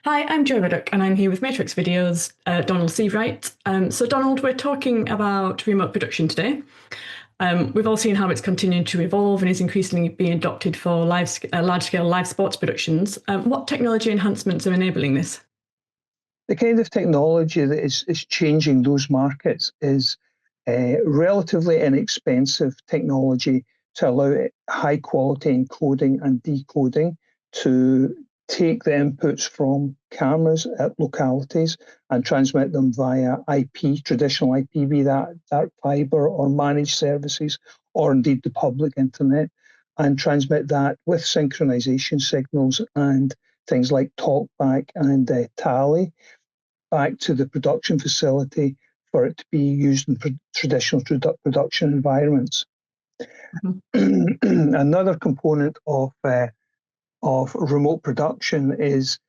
Hi, I'm Jo Ruddock, and I'm here with Matrox Video's Donald Sievewright. So, Donald, we're talking about remote production today. We've all seen how it's continuing to evolve and is increasingly being adopted for large-scale live sports productions. What technology enhancements are enabling this? The kind of technology that is changing those markets is relatively inexpensive technology to allow high quality encoding and decoding to take the inputs from cameras at localities and transmit them via IP, traditional IP, be that dark fiber or managed services, or indeed the public internet, and transmit that with synchronization signals and things like talkback and tally back to the production facility for it to be used in traditional production environments. Mm-hmm. Another component of remote production is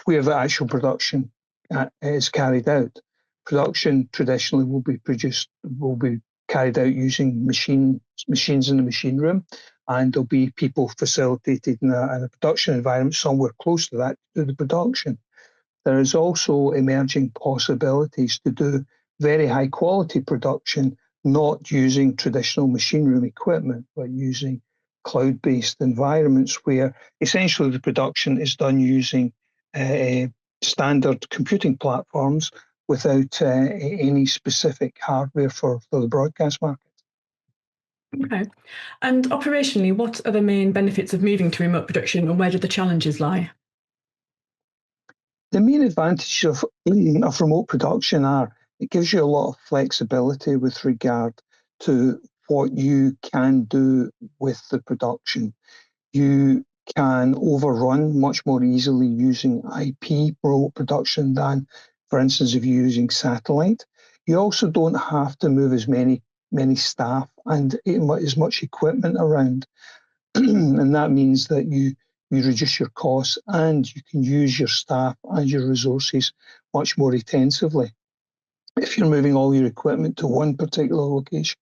where the actual production is carried out. Production traditionally will be carried out using machines in the machine room, and there'll be people facilitated in a production environment somewhere close to that to do the production. There is also emerging possibilities to do very high quality production, not using traditional machine room equipment, but using cloud-based environments where essentially the production is done using standard computing platforms without any specific hardware for the broadcast market. Okay. And operationally, what are the main benefits of moving to remote production, and where do the challenges lie? The main advantage of remote production are it gives you a lot of flexibility with regard to what you can do with the production. You can overrun much more easily using IP remote production than, for instance, if you're using satellite. You also don't have to move as many staff and as much equipment around. And that means that you reduce your costs and you can use your staff and your resources much more intensively. If you're moving all your equipment to one particular location,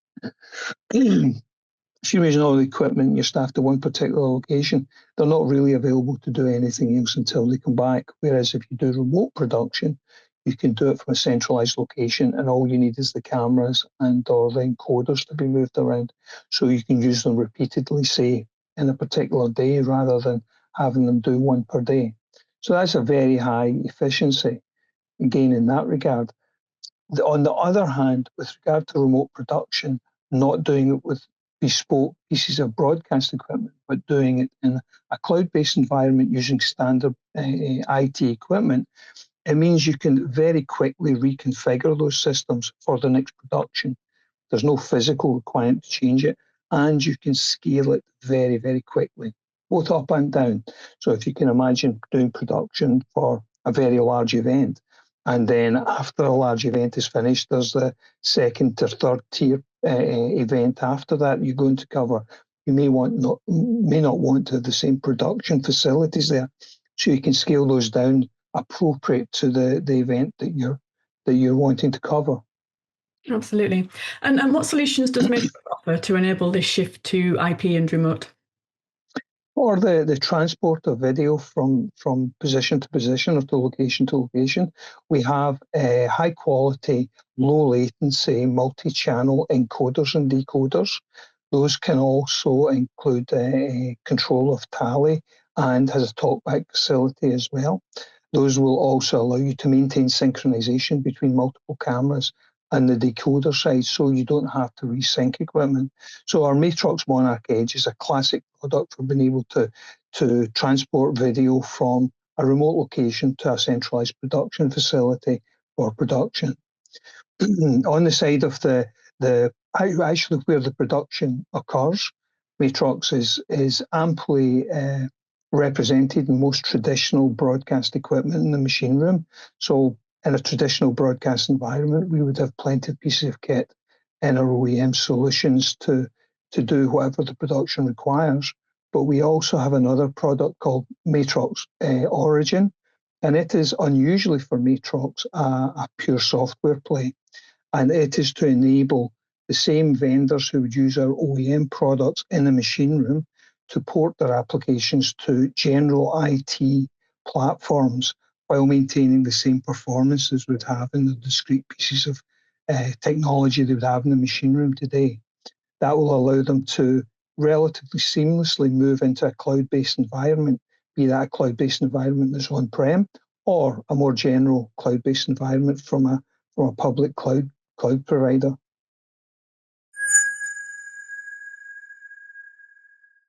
if you're using all the equipment and your staff to one particular location, they're not really available to do anything else until they come back. Whereas if you do remote production, you can do it from a centralized location and all you need is the cameras and or the encoders to be moved around. So you can use them repeatedly, say, in a particular day rather than having them do one per day. So that's a very high efficiency gain in that regard. On the other hand, with regard to remote production, not doing it with bespoke pieces of broadcast equipment, but doing it in a cloud-based environment using standard IT equipment, it means you can very quickly reconfigure those systems for the next production. There's no physical requirement to change it, and you can scale it very, very quickly, both up and down. So if you can imagine doing production for a very large event, and then after a large event is finished, there's the second or third tier event after that you're going to cover. You may not want to have the same production facilities there, so you can scale those down appropriate to the event that you're wanting to cover. Absolutely. And what solutions does Matrox offer to enable this shift to IP and remote? Or the transport of video from position to position or to location to location. We have high quality, low latency, multi-channel encoders and decoders. Those can also include control of tally and has a talkback facility as well. Those will also allow you to maintain synchronization between multiple cameras and the decoder side, so you don't have to resync equipment. So our Matrox Monarch Edge is a classic product for being able to transport video from a remote location to a centralized production facility for production. On the side of the actually where the production occurs, Matrox is amply represented in most traditional broadcast equipment in the machine room. So in a traditional broadcast environment, we would have plenty of pieces of kit in our OEM solutions to do whatever the production requires. But we also have another product called Matrox Origin, and it is unusually for Matrox a pure software play. And it is to enable the same vendors who would use our OEM products in the machine room to port their applications to general IT platforms while maintaining the same performance as would have in the discrete pieces of technology they would have in the machine room today. That will allow them to relatively seamlessly move into a cloud-based environment, be that a cloud-based environment that's on-prem or a more general cloud-based environment from a public cloud provider.